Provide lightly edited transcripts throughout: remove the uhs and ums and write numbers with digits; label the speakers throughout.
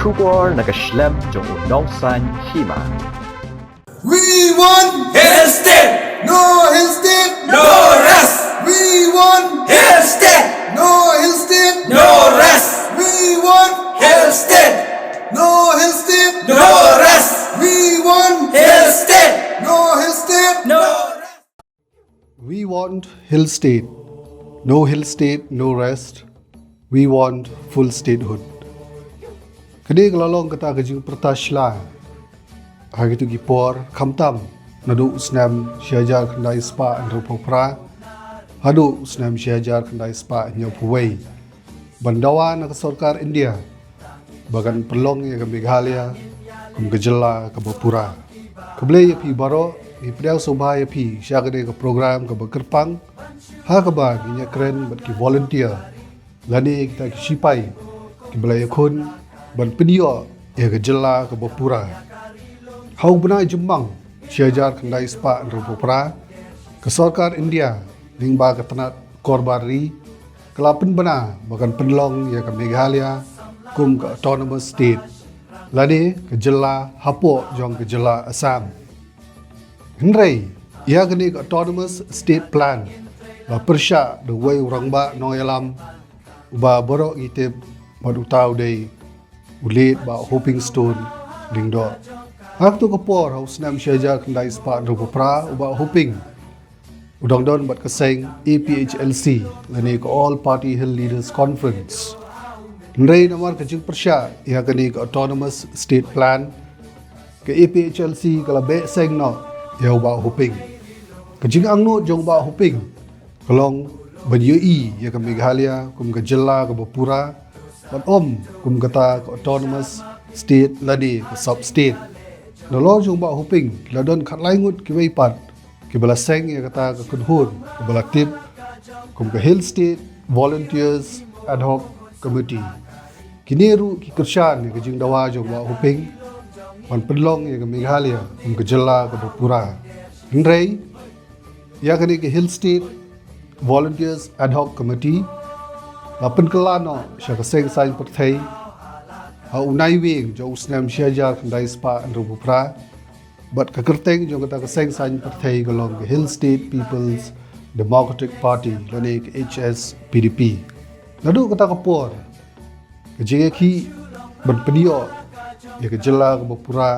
Speaker 1: Shubor nakaslem jong unongsan hima.
Speaker 2: We want
Speaker 3: Hill State,
Speaker 2: no Hill State,
Speaker 3: no rest.
Speaker 2: we want
Speaker 3: Hill State,
Speaker 2: no Hill State,
Speaker 3: no rest.
Speaker 2: we want
Speaker 3: Hill State,
Speaker 2: no Hill State,
Speaker 3: no rest.
Speaker 2: we want
Speaker 3: Hill State,
Speaker 2: no Hill State,
Speaker 3: no rest.
Speaker 4: We want Hill State. No Hill State, no rest. We want full statehood. Kadi kelalong kata kajing pertaslah. Hari tu gipor kamtam nadu usnam syajar kendai spa andropopra. Hadu usnam syajar kendai spa nyopuwei. Bandawa nak sarkar India. Bagan pelong ya ke Meghalaya, kum gejala ke Bapura. Keblai ya pi baro ni priau sobha ya pi syagade ke program ke Bekerpang. Ha ke ba ginya keren bat ki volunteer. Lani kita ki sipai ki belai kun ban pedio ya gejala ke Bapura. Hau benai jembang syajar kendai spa Bapura ke sarkar India ning ba ke tenat korbari kelapen bena bagan penlong ya ke Meghalaya kum ke autonomous state. Lani ke jela hapo jong ke jela Assam. Henry ia kini ke autonomous state plan. La persya the way orang ba no yalam ba borok itip mod utau dei ulit ba hoping stone ding do. Hak tu kapor haus nam syajar kendai spa Bapura ba hoping. Udang don bat keseng APHLC lani ke All Party Hill Leaders Conference. Nrai namar kecil persya ia kini ke autonomous state plan ke APHLC kala be seng no ia ba hoping. Kecil angno jong ba hoping. Kalong BUI ya ke Meghalaya kum ke jela ke Bapura bat om kum kata ke autonomous state ladi ke sub state. Nalo jong ba hoping ladon kat laingut ke weipat ke bala seng ya kata ke kunhun ke bala tip kum ke Hill State Volunteers Ad Hoc Committee. Kini ru ki kersyan ke jing dawa jong ba hoping wan penlong ya ke Meghalaya kum ke jela ke Bapura. Nrai ya kini ke Hill State Volunteers Ad Hoc Committee lapan kelano sya keseng sain perthai ha unai wing jo usnam syajar kendai spa Bapura bat kekerteng jo kata keseng sain perthai golong ke Hill State People's Democratic Party lani ke HSPDP. Nadu kata kapor ke jeki ban pedio ya ke jela ke Bapura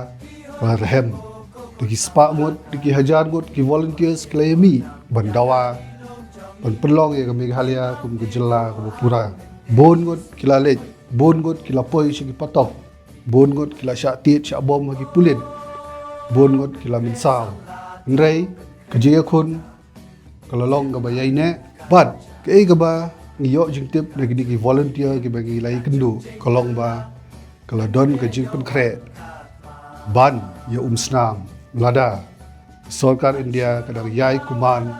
Speaker 4: ke rehem diki spa mut diki hajar mut ki volunteers klemi bandawa penlong ya ke Meghalaya kum ke jela ke Bapura. Bon ngot kila lej, bon ngot kila poi sigi patok, bon ngot kila syak tit syak bom bagi pulit, bon ngot kila minsau. Nrai kejaya kun kalolong ke bayai ne, bat ke ke ba ngiyok jing tip nak ki volunteer ki bagi lai kendu kolong ba kalau don ke jing penkret ban ya snam lada sarkar India kadar yai kuman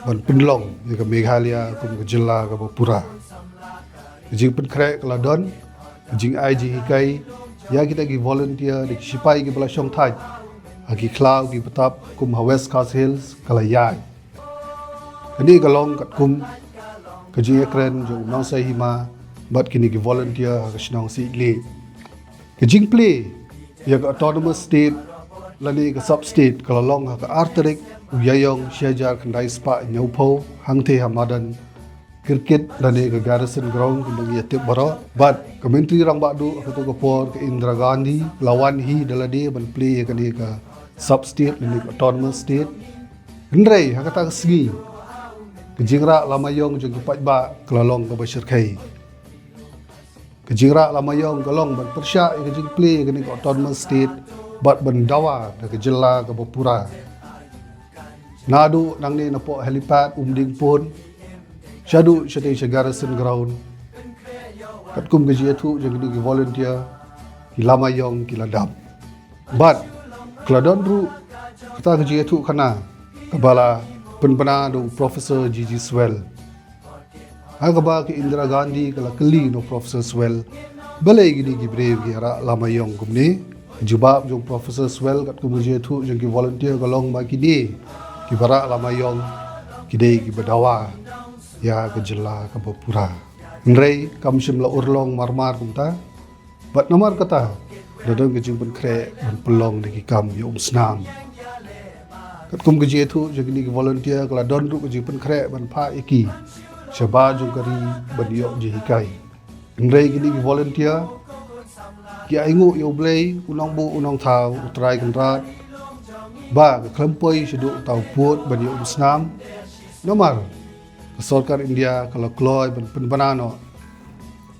Speaker 4: ban penlong ya ke Meghalaya kum ke jela ke Bapura. Jing penkret kalau don jing ai ji hikai ya kita ki volunteer di sipai ki bala syong thai agi klau ki betap kum West Coast Hills kala yai. Kini kalong kat kum kejing ekren jo nong sai hima bat kini ki volunteer ke snong si le. Kejing play ya ke autonomous state lani ke sub state kalau long ke arterik uyayong syajar kendai spa nyaupo hangte hamadan cricket lani ke garrison ground kembali yatip baro but ke menteri rang bakdu aku tu ke por ke Indira Gandhi lawan hi dalade ban play ya kani ke sub state lani ke autonomous state hendrai hakata segi kejingrak lamayong jong kipat ba kelalong ke Bashir Khai kejingrak lamayong kelong ban persyak kejing play kani ke autonomous state bat bandawa da ke jela ke Bapura. Nadu nang ni napok helipad umding pun syadu syadai garrison ground kat kum ke jiatu jeng di volunteer hilamayong kiladam bat keladon ru kata ke jiatu kana kebala penpena do Professor G.G. Swell agaba ke Indira Gandhi kala keli no Professor Swell balai gini ki brave ki ara lamayong kumni jubab jong Professor Swell kat kum jiatu jeng ki volunteer galong ba kini ki bara lamayong kidai ki badawa ya ke jela ke Bapura. Nrai kam sim la urlong marmar kumta Bat nomor kata dadang kejing pun kre ban pelong di kam yo senam. Kat kum keji itu jadi ni volunteer kala don ru keji pun kre ban pha iki. Syaba jung kari ban yo je hikai. Ndai gini volunteer ki aingu yo blai unang bu unang thau utrai kan rat. Ba ke klempoi sedu tau puot ban yo senam. Nomor Sarkar India kalau kloy ban penbanano.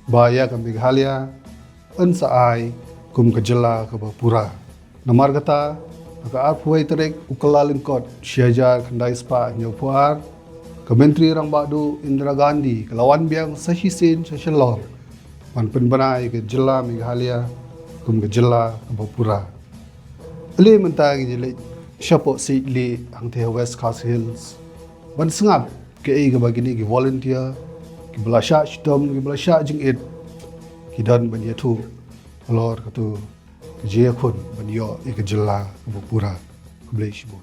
Speaker 4: Baya ke Meghalaya Saai kum ke Jela ke Bapura. Namar kata ke Arpuai Terek Ukalalin Kot Syajar Kendai Spa Nyopuar ke Menteri Rang Badu Indira Gandhi ke lawan biang Sahisin Sashalong man penbanai ke Jela Meghalaya kum ke Jela ke Bapura. Ali mentang jeli syapok Sidli ang teh West Coast Hills. Ban sengap ke ai ke bagini ke volunteer ke belasyak sidom ke belasyak jengit kidan ban yatu lor katu je khun ban yo ik jela bupura blaish bo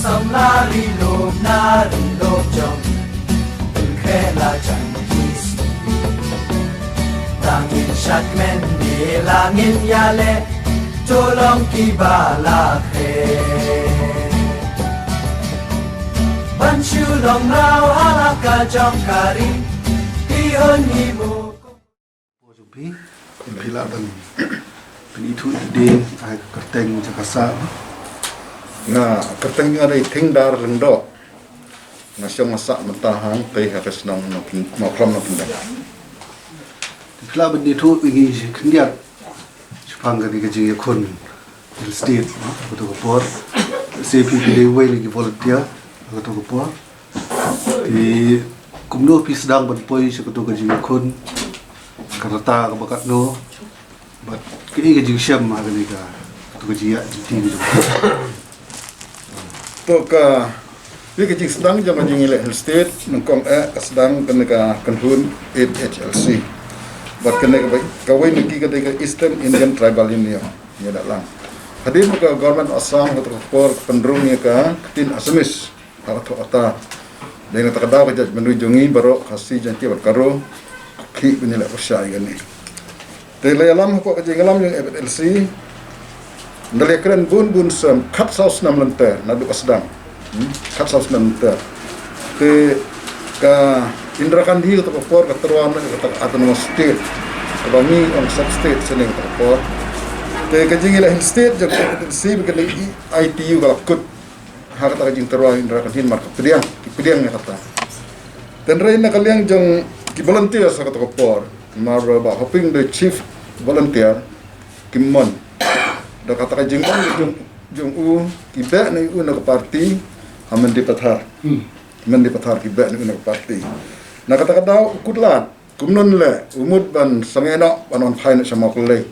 Speaker 3: Samlari lo nari lo jong khela chang kis tangin shatmen ni langin yale tolong kibala khe banchu long rao halaka jong kari pihon himu
Speaker 4: jumpi bila dan itu ide ai kerteng jakasa
Speaker 5: na kerteng nga ray tingdar rendo na siyang masak mentahang kay hakas ng maklam na pindag.
Speaker 4: Dikla ban itu igi kendiat Jepang kan igi yakun Hill State betul kapor CPP dewe lagi volunteer betul kapor di kumno pi sedang berpoi seketu igi yakun karata kabakat no bat igi syam aga nika betul igi ya jiti gitu.
Speaker 5: To ka kecing sedang jangan jingilek Hill State nengkong sedang kena kanhun HLC. Buat kena kawai negi ketika Eastern Indian Tribal Union ya dalam. Hadir ke government Assam atau por pendrungnya ke ketin Assamese atau ata dengan terkadang kerja menunjungi baru kasih janti berkaro ki penilai usaha ini. Terlebih alam kok kerja alam yang FLC dari keren bun sem kat saus nam lenter nadu sedang kat saus nam lenter te ka Indra Gandhi atau por keteruan atau autonomous state atau mi on sub state seneng por te kajing ila state jak si begitu ITU kalau kut hak kata kajing teruan Indra Gandhi marka pediang ya kata dan reina kalian jong ki volunteer sa kata por mar ba hoping the chief volunteer Kimon dah kata kajing jong kiba na u na parti amen di pathar kiba na u parti na kata ukutlat kumnon le umud ban sangena banon phain sama kulai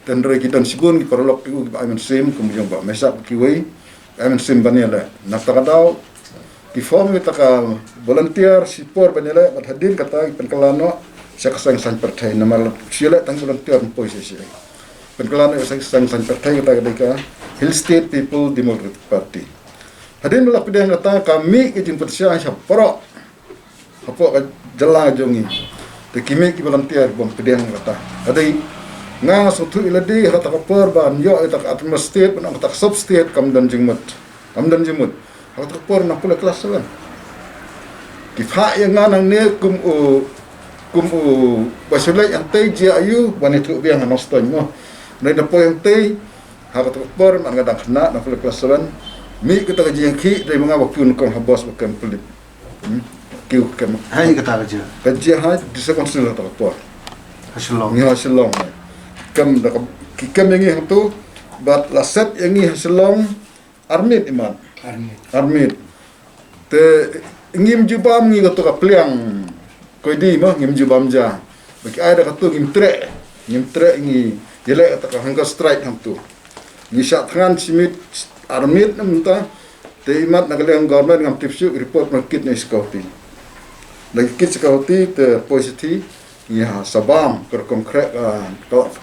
Speaker 5: tendre kitan sibun ki parolok ki amen sim kumjong ba mesa kiwei amen sim banele na kata ki form kita ka volunteer sipor banele bat hadir kata penkelano sakasang san partai namal sila tang volunteer posisi penkelana sang partai kita Hill State People Democratic Party. Hadin lah pidang kata kami ke jemput siang siapa apa jela jongi. Tekimi ki volunteer bom pidang kata. Hadai nga sutu iladi kata kapor ban yo ita atma state ban kata sub state kamdan jengmut. Kata kapor nak pula kelas kan. Kifa yang nang ne kum basulai yang tai je ayu ban itu biang noston mo. Dari depo yang teh, harap terpor, mana kadang kena, nak boleh kelasaran. Mi kita kerja yang ki dari mengapa pun kau habis bukan pelit. Kiu kan.
Speaker 4: Hai kata
Speaker 5: kerja hai di sekonsil lah terpor.
Speaker 4: Hasilong.
Speaker 5: Ni hasilong. Kam dak kam yang itu, bat laset yang ni hasilong armit iman. Armit. Te ngim jubam ni kata kapliang. Kau di mah ngim jubam ja. Bagi ada kata ngim tre ni. Jelek atau hangga strike ham tu. Nisat tangan simit armit namta te imat nagaliang government ngam tipsu report market na security. Lagi kit security te positive ya sabam ker konkret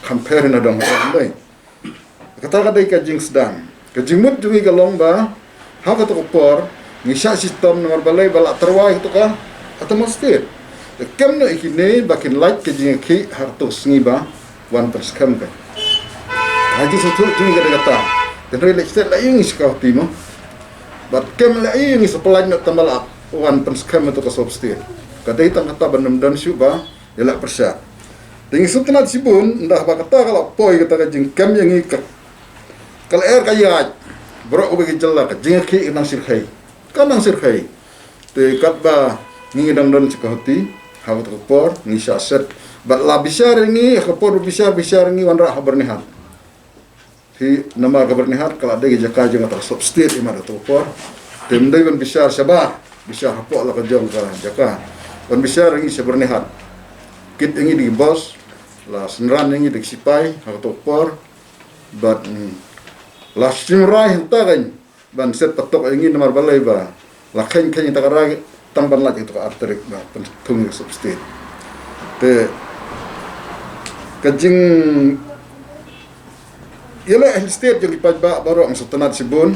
Speaker 5: compare na dong dai. kata kadai kajing sedang kajing mut jungi galong ba ha kata kopor ngisya sistem nomor balai balak terwai tu ka atau mesti kem na ikine bakin light kajing ki hartus ngiba 1 per scam ka haji sutu jungi kata dan relek set lain iskau timo bat kem lain isapalaj na tambala 1 per scam tu ka substate kadai tang kata bandam dan syuba yala persya tinggi sutenat sibun ndah ba kata kalau poi kata kajing kem yang ikak kalau air kaya berok bagi jelak jeng ki nang sirkai kan nang sirkai te kat ba ngi dang don cikahti hawa to por ngi syaset bat la bisar ngi khapor bisar ngi wanra khabar nihat hi nama khabar nihat kalau ada jaka jeng atas substate imar to por tem dai ban bisar sabah bisar hapo la ka jong ka jaka ban bisar ngi sabar nihat kit ngi di bos la senran ngi di sipai hawa to por bat last rai henta kan ban set patok ingin nomor balai ba la khen ta karag tang ban la itu ka arterik ba tung substate te kajing yele state jong ipaj ba baru ang sutanat sibun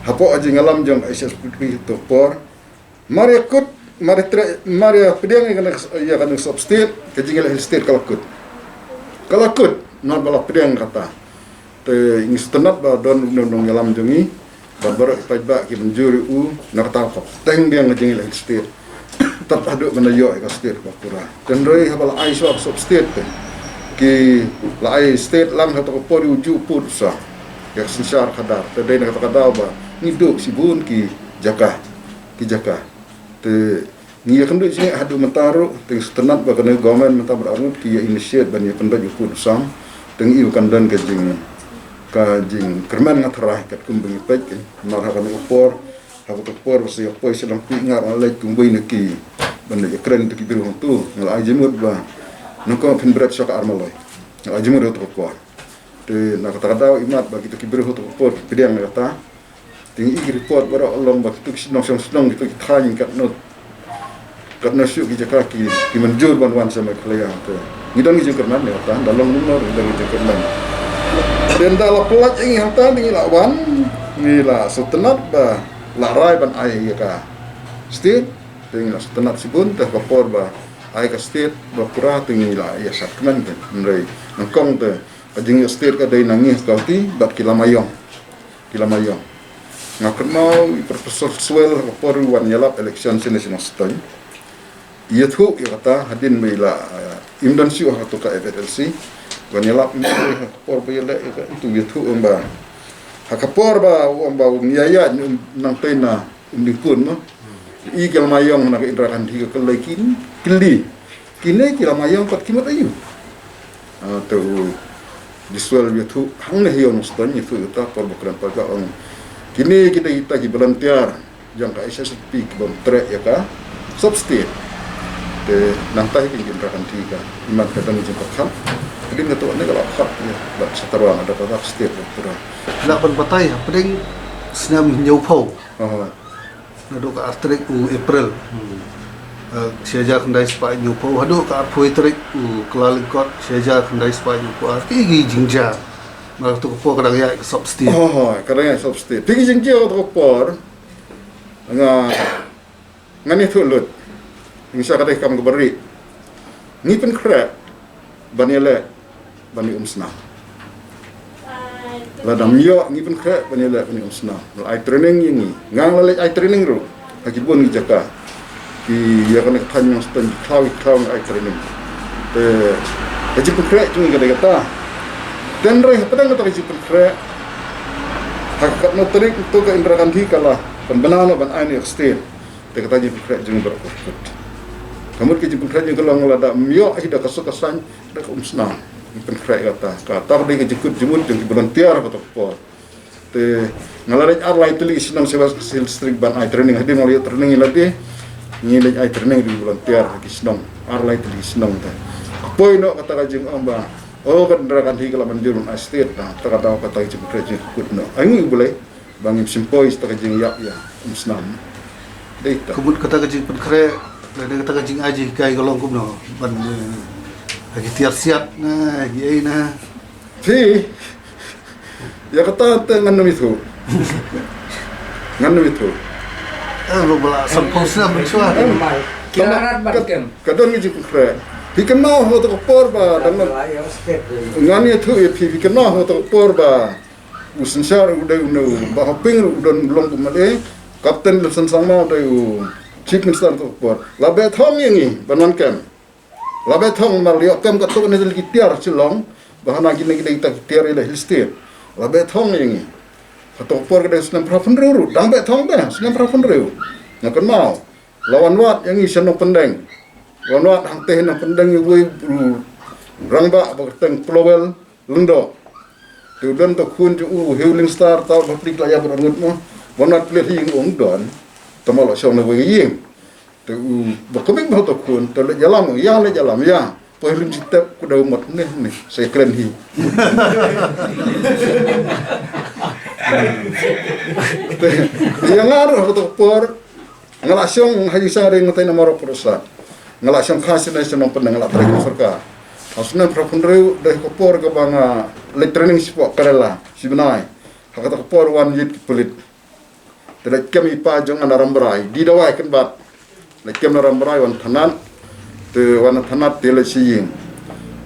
Speaker 5: hapo aji ngalam jong SSP to por mari kut mari pediang yang ya kan substate kajing yele state kalakut non bala pediang kata te ingis tenat ba don nong yalam jongi ba baru ipaj ba ki menjuri nak tahu kok teng dia ngejeng leh state tat aduk menayo ka state ba pura dan roi habal ai swap state ki la ai state lang ha to pori uju put sa ya sinsar kadar te dai nak kadau ba ngiduk sibun ki jaka te ngia kendu sini adu mentaru teng tenat ba kana government menta berarut ki ya initiate ban ya pendaj put sam teng iu kandan kajing kerman ngaterai kat kumbing pek mar hakan upor basi upor sedang pingar alai kumbing neki benda keren tu kibiru tu ngal ajimut ba nako pin berat sok armaloi ngal ajimut tu upor te nak kata imat bagi tu kibiru tu upor pediang kata tinggi report bara Allah bagi tu senong gitu thaing kat syuk jaka ki menjur ban sama klien tu ngidon gi kerman ya ta dalam nomor dari kerman dan dalam pelat ini hantar ni lawan ni lah sutenat ba larai ban ai ka state dengan sutenat sibun tah kapor ba ai ka state ba pura tingi lah ya sakman kan nrai ngkong te kajing state ka dai nangis ka ti bat kilamayong ngakon mau profesor swell kapor wan yalap election sini ston ia tu ya kata hadin mila imdan siu ha to ka FLC wanelap ni kapor bayele itu gitu umba hakapor ba umba niaya nang tena dipun no i kel mayong nak indrakan di kelekin kili kine kila mayong pat kimat ayu tu disual itu hang ne hiyo nostan itu ta por bukran paga on kini kita ki volunteer yang ka SSP bom trek ya ka substate te nantai kin indrakan tiga iman kadang jemput jadi ngetuk ni kalau hak ya, buat seteruan ada kata setiap pura.
Speaker 4: Lapan patai, peding senam nyupau. Nado ka artrik April. Siaja kendai spai nyupau, hado ka arpoi trik kelalingkot siaja kendai spai nyupau. Igi jingja. Mak tu ko kadang ya substate.
Speaker 5: Kadang ya substate. Igi jingja tu ko ngani tu lut. Ingsa kadai kam geberi. Ni pen krek. Bani umsna. Ladam yo ngi pun krek bani umsna. Ai training ini. Ngang lalai ai training ru. Haki pun ngi jaka. Ki ya kan kan yang stand cloud ai training. Te haji pun krek cuma kata. Dan reh pedang kata haji pun krek. Hakikat no terik tu ke indrakan di kala penbenana ban ai ni state. Te kata haji pun krek cuma berkut. Kamu kerja kerja kalau ngelada mio hidak kesukasan dak umsna ipen krek kata dia kerja jemut yang volunteer atau apa te ngalare arlai tuli senang sewa strik ban ai training hadi mau lihat training lagi ni ai training di volunteer ki senang arlai tuli senang ta apa ino kata kajing amba kan derakan hi kalau menjurun estate nah kata kajing kerja no ai boleh bangim simpoi sta kajing ya umsna deita
Speaker 4: Kebut kata kajing penkrek dan kata kajing aji kai kalau kumno ban lagi tiar siap nah giai nah
Speaker 5: Ti Ya kata ngan itu. Ngan itu.
Speaker 4: Bala sempurna bercuah.
Speaker 3: Kiraran bakem.
Speaker 5: Kadon gitu kre. Bikin mau hoto kopor ba dan ngan itu ya bikin mau hoto kopor ba. Usin syar udah ba hoping udah belum kemade. Kapten lesan sama udah chief minister kopor. Labe thong yang banan kem. Labe thong maliok kem katok ni lagi tiar cilong. Bahan lagi kita tiar ile histir. Labe thong yang katok kopor kada senam prapun ruru. Dang be thong ba senam prapun ruru. Ngakan mau. Lawan wat yang isan no pendeng. Lawan wat hang teh no pendeng yang wei rangba bakateng plowel lendo. Tu dan to kun tu hewling star tau baplik laya berangut mo. Wanat plet hing ong don. Tamal syong na wei ying. Tu bakamik mo to kun tu le jalam ya le jalam ya. Pohon citap ku dah umat ni saya keren hi. Yang ngaruh to por ngalasyong haji sare ngatay na maro perusahaan ngalasyong kasi na siya ng pandang ngalatray ng sarka asunan prapunrew dahil kopor ka bang training sipo karela sibinay hakata kopor wan yit kipulit tidak kami pajong anarambaray di dawai kan bat lekem narambaray wan tanat te wan tanat tele siying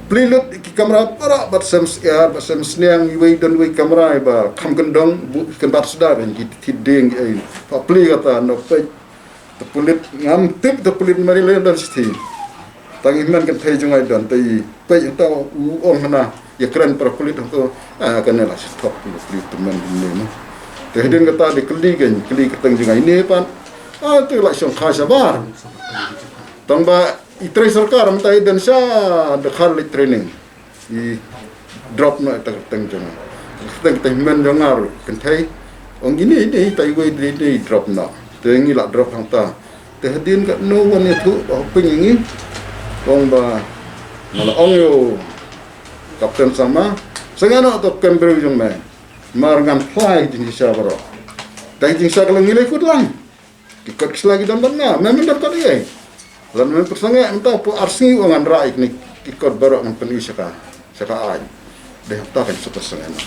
Speaker 5: plilut ki kamera para bat sems ya bat sems niang iway dan iway kamera ba kam gendong bu kan bat sedar yang tiding pa pli kata no pe tepulit ngamtip tepulit mari le dan sithi tangiman kan thai jungai dan tai pe tau ong na ya keren para pulit to kan la stop pulit teman ni no te den kata de keli keteng jungai ni pan tu la syong khasa bar tamba itre sarkar mentai dan sya dekhal training I drop na keteng jungai keteng men jongar kan thai ong gini ni tai we ni drop na tengi la drop hang ta te hadin kat no wan itu hoping ini ong ba mala ong yo kapten sama sengana to kembru jong me marngan plai di sya baro dai jing sya kalang nilai kut lang ikut selagi dan na memang dapat ye lan men persanga entah po arsi wangan raik ni ikut baro ng peni sya ai deh ta kan suka sengana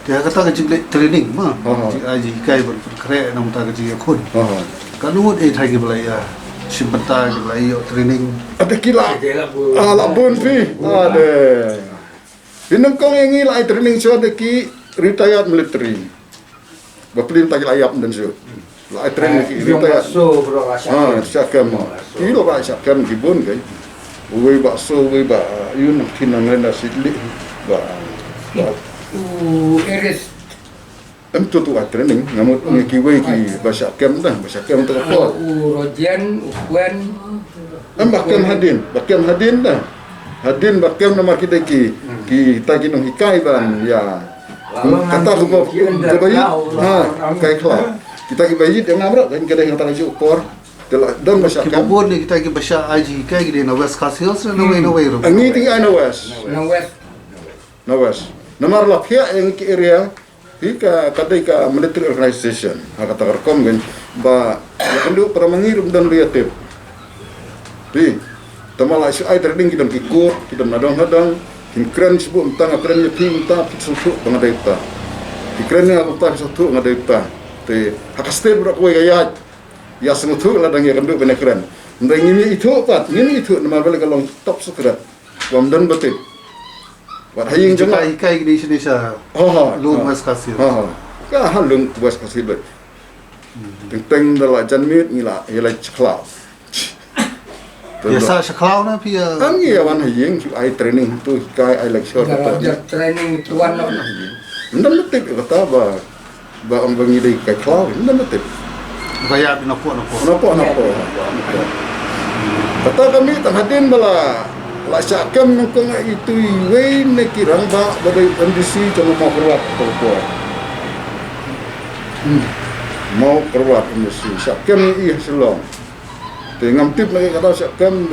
Speaker 4: Dia kata ke training mah. Aji kai berkere nam ta ke kun. Kan nu thai ke belai simpenta ke belai training.
Speaker 5: Ada kila. Labun pi. Ada. Binang kong yang lai training so ada ki retired military. Baplin tak layap dan so. Lai training ki retired. Syakam. Ilo ba syakam gibun kai. Uwe bakso uwe ba yun kinang renda sidli. Ba
Speaker 3: Iris
Speaker 5: em tu training ngamut ngikiwe ki bahasa kem tu apa
Speaker 3: Rojian ukwen
Speaker 5: em bahkan hadin dah hadin bahkan nama kita ki tagi nong hikai ban ya kata ko bayi kai kla kita ki bayi yang ngamra kan kada yang taraji ukor dan bahasa kem
Speaker 4: Kibon ni kita ke bahasa aji kai di na West Coast Hills no way ro.
Speaker 5: Angi ting I know west Nomor lapia yang ke area hika kadai ka military organization kata kerkom kan ba kendu para mengirim dan liatif di tamala isu ai trading kita kikur kita nadang kin kren sebut tentang kren nya tim ta susu pengadaita di krennya aku ta susu ngadaita te hakaste berak we gaya ya sengutu ladang ya kendu benek kren ndai ini itu pat ini itu nama balik kalong top secret wam dan betit Wat haying
Speaker 4: Jika
Speaker 5: jangan
Speaker 4: ikai di Indonesia. Lu West Coast Hills.
Speaker 5: Ka halung West Coast Hills. Teng dala janmit ngila yela chklau.
Speaker 4: Biasa seklau na pia.
Speaker 5: Angi awan haying ai training tu kai ai lecture
Speaker 3: Rojian training tuan no
Speaker 5: ndan betik kata ba ang bangi dei kai klau ndan betik.
Speaker 4: Kaya pinapo.
Speaker 5: Napa. Kata kami tan hadin bala la syakam nungkong itu we nekirang ba badai kondisi cuma mau keluar mau keluar kondisi syakam ih selong dengan tip lagi kata syakam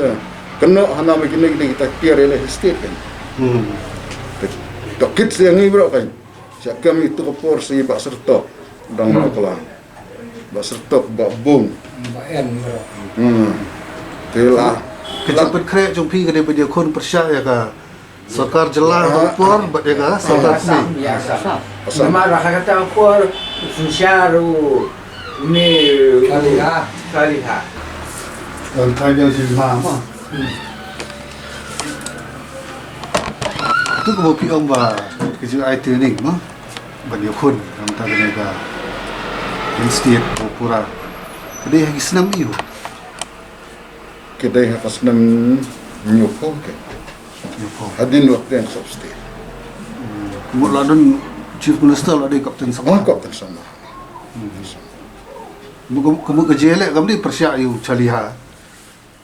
Speaker 5: kena hana begini kita tiar oleh state kan tak kit yang ini bro kan syakam itu kopor si bak sertok dang kelang bak sertok bak bung
Speaker 3: Baen
Speaker 5: telah
Speaker 4: Kecil krek jumpi ke dia kon persia ya ka Sakar jelah por badega sakar ni.
Speaker 3: Ya, nama rakyat kata por susyaru ini kaliha.
Speaker 4: Dan kaya si mama. Tu ko pi om ba ke ai training ma. Banyak kun ang tagay ka. Instead pura. Kadi hagi senam iyo.
Speaker 5: Kedai hakas nam nyuko ke. Hadin waktu yang substate.
Speaker 4: Mula dan Chief Minister ada Kapten sama.
Speaker 5: Mangkap dan sama.
Speaker 4: Kamu kerja lek kamu persia ayu caliha.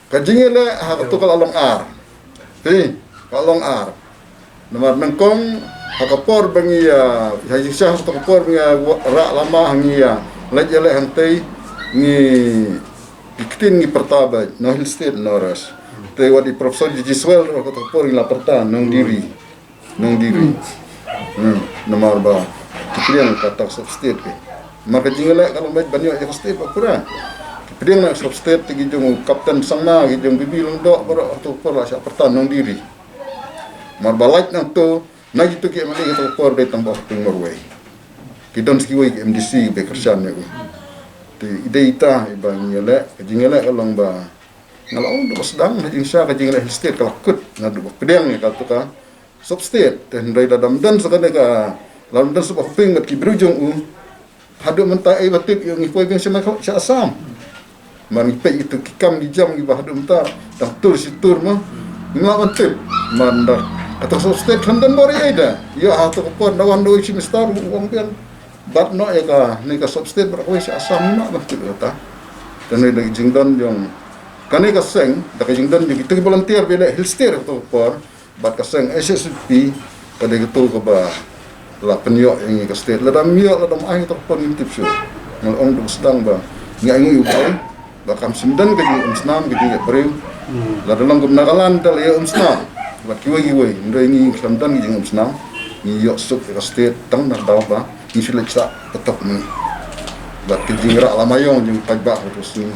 Speaker 5: Kajingnya le hak tu kalau long ar. Hei, kalau long ar. Nomor mengkong hakapor bangi ya haji syah hakapor bangi rak lama hangi ya. Lagi le hantai ni ikitin ni pertaba no hill state noras. Te wadi Profesor Jiswell hakapor ni laportan nang diri. Nomor ba. Kipilian kata substate ke. Maka jingala kalau baik banyak yang state apa Kipilian nak substate tigi jung kapten sangna gi jung bibilung dok baru tu por sa pertan nang diri. Mar balait nang tu na gitu ke mali tu por de tambah tu Norway. Kidon skiwi MDC be kerjaan ne. Ti ide ita ibang yele jingala kalau ba ngalau do sedang insya ka jingala state kalau kut na do pedang ni kalau tu ka substate dan dari dalam dan sekali ka lalu dan sebab pingat ki berujung hadu mentah batik yang ikoi kan sama sa Assam man pe itu kikam di jam gi hadu mentah dah tur situr mah ngak mantep mandak atau substate London bori ada ya atau pun dawan do si mistar wong pian bat no ya ka ni ka substate berakoi sa Assam nak mantep kata dan dari jingdan yang kane ka seng da ka jingdan yang itu volunteer bela hill state atau por bat ka seng SSP pada gitu ko ba la penyo yang ke state la dam yo la dam ai to pon tip show ngal ong du sedang ba ngai ngu ubau ba kam sindan ke di umsnam ke di breu la dalam gum nagalan dal ya umsnam ba kiwi ndoi ni samdan gi umsnam ni yo sup ke state tang na daw ba ni seleksa tetap ni ba ke jingra lamayong jing pajba terus ni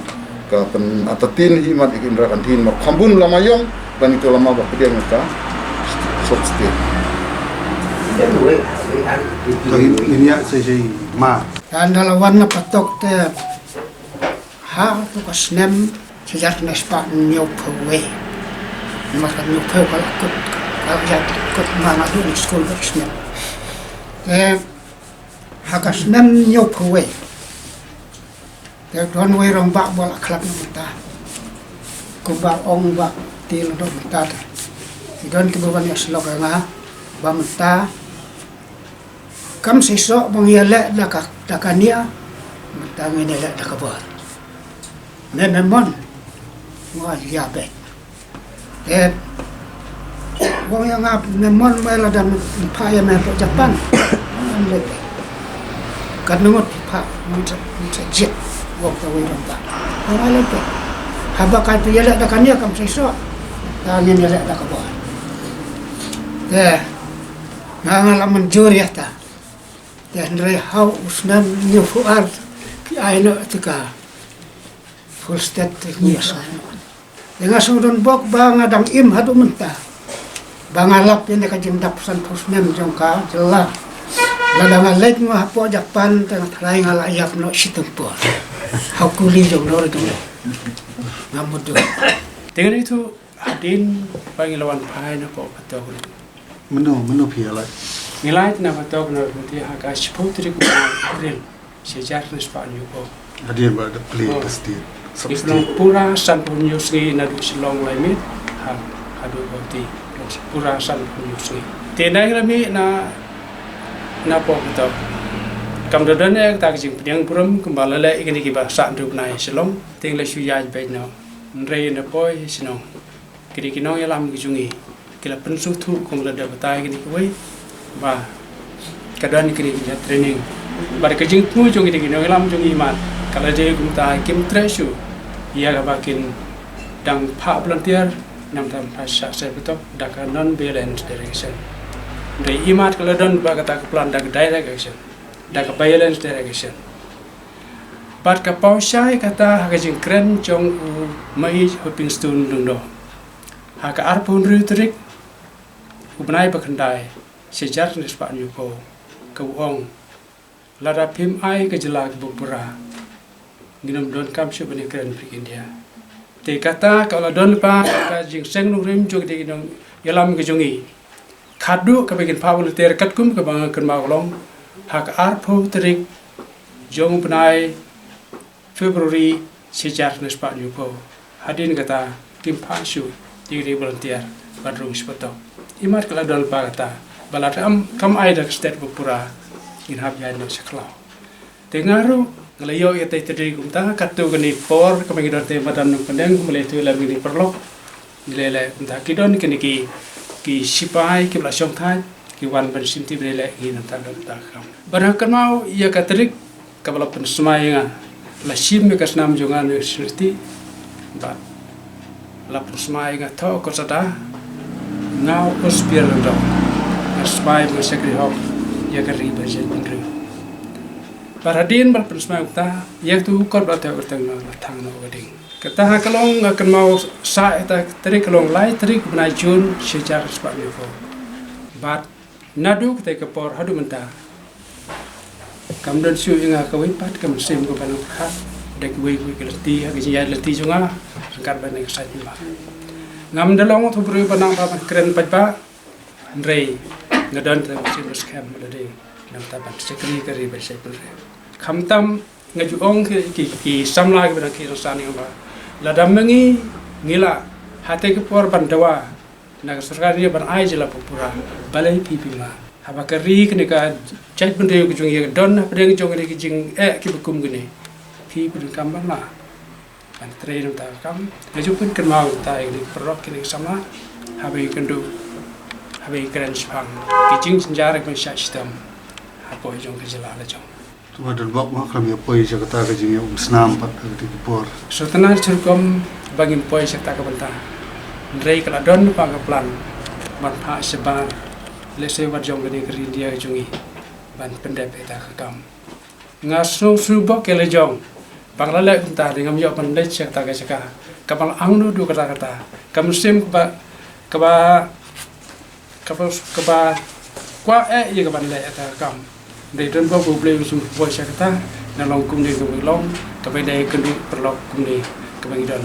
Speaker 5: ka pen atatin himat ikindra kantin ma khambun lamayong ban itu lama ba pediang ka sub state
Speaker 4: Ini ya saya ma.
Speaker 6: Dan dalawan na patok te ha tu kasnem sejak nespa nyop we. Maka nyop kalau kut mana tu di sekolah kasnem. Ha kasnem nyop we. Te tuan we rong bak bola klub kita. Ku ba ong ba til do kita. Idon ke bawan ya slogan ha ba menta kam sesok mengialek dakania mentangi nelek dakabar memang wah ya be wong yang ngap memang mela dan paya me Japan lek kan nomor pa muncul jet wong tahu romba orang lek haba kan pialek dakania kam sesok tangi nelek dakabar ngalaman juri ta dan rehau usnan nyufuar ki aino tika full state nyasa dengan sudun bok bang adang im hadu mentah bangalap yang dekat jim dapsan pusnem jongka jelah ladang alek mah po Japan tengah trai ngalayak no situmpur hakuli jong lor tu ngamudu
Speaker 7: dengan itu hadin pangilawan pai na po patau
Speaker 4: Menu piala.
Speaker 7: Nilai na patau na nanti agak sepotri ko April sejar respan yuko
Speaker 4: Hadir pada play pasti.
Speaker 7: Iflong pura san punyusgi na du silong limit ha hadu boti pura san punyusgi tenai lami na po patau kam dadan ek tak jing pediang puram kembala le ikini ki bahasa ndup nai silong ting le suyaj bai no nrei na poi sinong kiri kinong yalam gijungi kila pensuh tu kong lada batai gini kuai ba kadan kiri kita training bar kejing tu jong gini gini lam jong iman kalau dia gumta kim tresu ia gabakin dang pa volunteer nam tam pasha saya betul dak non balance direction dari imat kalau don ba kata plan dak direction dak balance direction bat ka pausai kata kejing keren jong mai hoping stone dong do haka arpun rutrik ubnai bakandai sejar nispa nyuko keuong lara pim ai ke jelak bupura ginam don kam shu bani keren prik India te kata kalau don pa ka jing seng nu rim jog de ginam yalam ke jongi khadu ka begin pawul ter katkum ka bang kan maglong hak arpo terik jong benai Februari sejar nispa nyuko hadin kata tim pashu diri volunteer badrung sepetok imat kala don pa kata balat kam ai dak state bupura in hab ya no seklau tengaru ngalayo ya tai tedi kumta katu gani por kami te badan nu pendeng mulai tu lam ni perlok nilele kumta kidon kini ki sipai ki blasong thai ki wan ban sinti brele gi nanta ta kam barakan mau ya katrik kabala pen smaya la sim me kasnam jongan university ba la pen smaya tho ko sada ngau ospier ndo smaya me sekri hok ya kari berjen pengri paradin bal pen smaya ta ya tu kor ba ta urtang no thang no gading kata kalong akan mau sa eta trik kalong lai trik bna jun sejar spa ni ko bat nadu kete kapor hadu menta kam don siu inga ka wi pat kam sim ko ban kha dek wi wi kelti ha ki ya leti junga angkat ban ka sai ba ngam dalong thu bru banang ba keren pat ba rei ngadon ta sim scam de nam ta ban sekri kari ba sai pun kham tam ngaju ong ki samla ki ban ki rasani ba ladam mengi ngila hate ke por bandawa naga sarkari ban ai jela pura balai pipi ma haba kari kene ka chait bende ku jung ye don pedeng jong ni jing ki bukum gini pi pun kam ma ban train ta kam ngaju pun kan mau ta ini perok kini sama haba kendu haba keren spang ki jing senjara ban system apa jong ke jela la jong
Speaker 4: Tuma dan bak mak kami poi Jakarta ke jing yung senam pat ke por.
Speaker 7: Sotana curkom bangin poi sekta ka banta. Ndrei kala don pa ka plan. Ban pha sebar lese wat jong gani ke India jungi. Ban pendep eta ka kam. Ngasu subo ke le jong. Bang la le ta ngam yo ban le sekta ka seka. Kapal angnu du kata-kata. Kam sim ka ba kwa ye ka ban le eta kam. Dari dan bawa problem sumber syakta, nalong kumni kumilong, kepada kendi perlok kumni kebangidan.